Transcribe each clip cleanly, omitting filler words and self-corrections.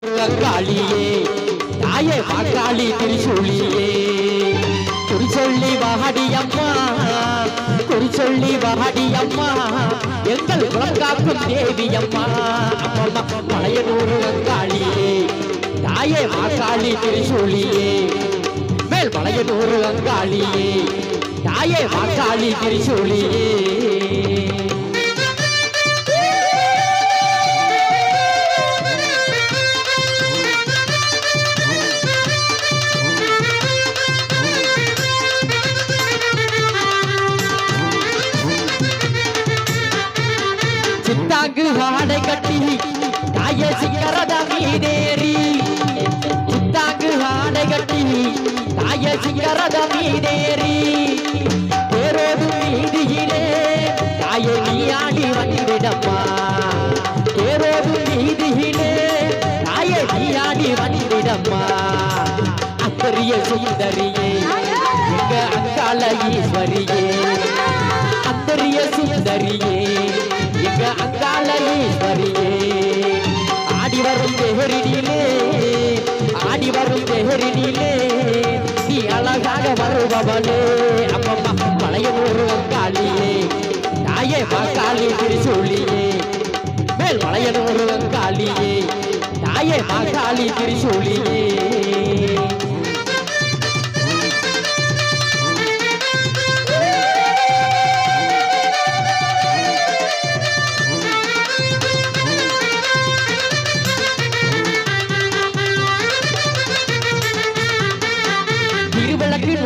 காளியே தாயே மாக்காளி திரிசூலியே குறிச்சொல்லி வாடி அம்மா குறிச்சொல்லி வாடி அம்மா எங்கள் குலங்காக்கும் தேவி அம்மா அம்மா பழையனூர் அங்காளியே தாயே மாக்காளி திரிசூலியே மேல் பழையனூர் அங்காளியே தாயே மாக்காளி திரிசூலியே சித்தாங்கு ஆடை கட்டி தாயே சிங்கரத மீதேறி சித்தாங்கு ஆடை கட்டி தாயே சிங்கரத மீதேறி தேரோடு வீதியிலே தாயே நீ ஆடி வந்திடம்மா தேரோடு வீதியிலே தாயே நீ ஆடி வந்திடம்மா அக்கரிய சுந்தரியே எங்க அங்காள ஈஸ்வரியே அந்தரிய சுந்தரியே எங்க அங்காள ஈஸ்வரியே ஆடி வரும் தேரினிலே ஆடி வரும் தேரினிலே நீ அழகாக வருபவளே அப்பம்மா பழையனூர் அங்காளியே தாயே மாக்காளி திரிசூலியே மேல் பழையனூர் அங்காளியே தாயே மாக்காளி திரிசூலியே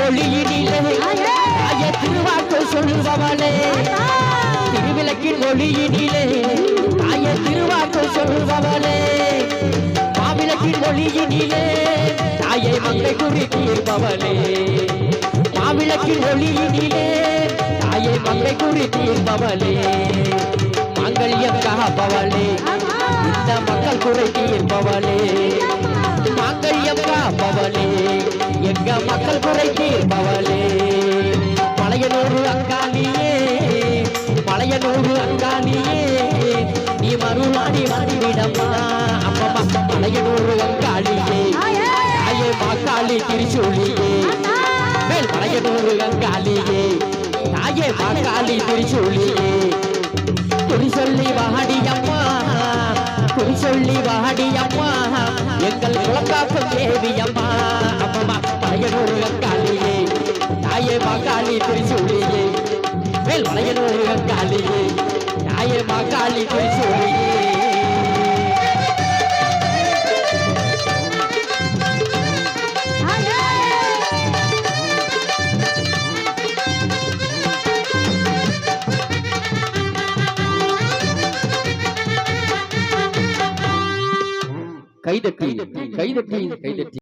ஒளியினிலே தாயே திருவாக்கு சொல்பவளே திருவிளக்கின் ஒளியினிலே தாயே திருவாக்கு சொல்பவளே மாவிளக்கின் ஒளியினிலே தாயே மங்கை குறி தீர்ப்பவளே மாவிளக்கின் ஒளியினிலே தாயே மங்கை குறி தீர்ப்பவளே மாங்கல்யம் காப்பவளே இந்த மக்கள் குறை தீர்ப்பவளே மாங்கல்யம் காப்பவளே எங்க மக்கள் குறை தீர்ப்பவளே பழையனூர் அங்காளியே பழையனூர் அங்காளியே நீ மறுநாடி வந்துவிடம்மா அம்மம்மா பழையனூர் அங்காளியே தாயே மாக்காளி திரிசூலியே மேல் பழையனூர் அங்காளியே தாயே மாக்காளி திரிசூலியே குறிச்சொல்லி வாடி அம்மா குறிச்சொல்லி வாடி அம்மா எங்கள் குலங்காக்கும் தேவி அம்மா அம்மம்மா பழையனூர் அங்காளியே தாயே மாக்காளி திரிசூலியே மேல் பழையனூர் அங்காளியே தாயே மாக்காளி திரிசூலியே கைதட்டி கைதட்டி கைதட்டி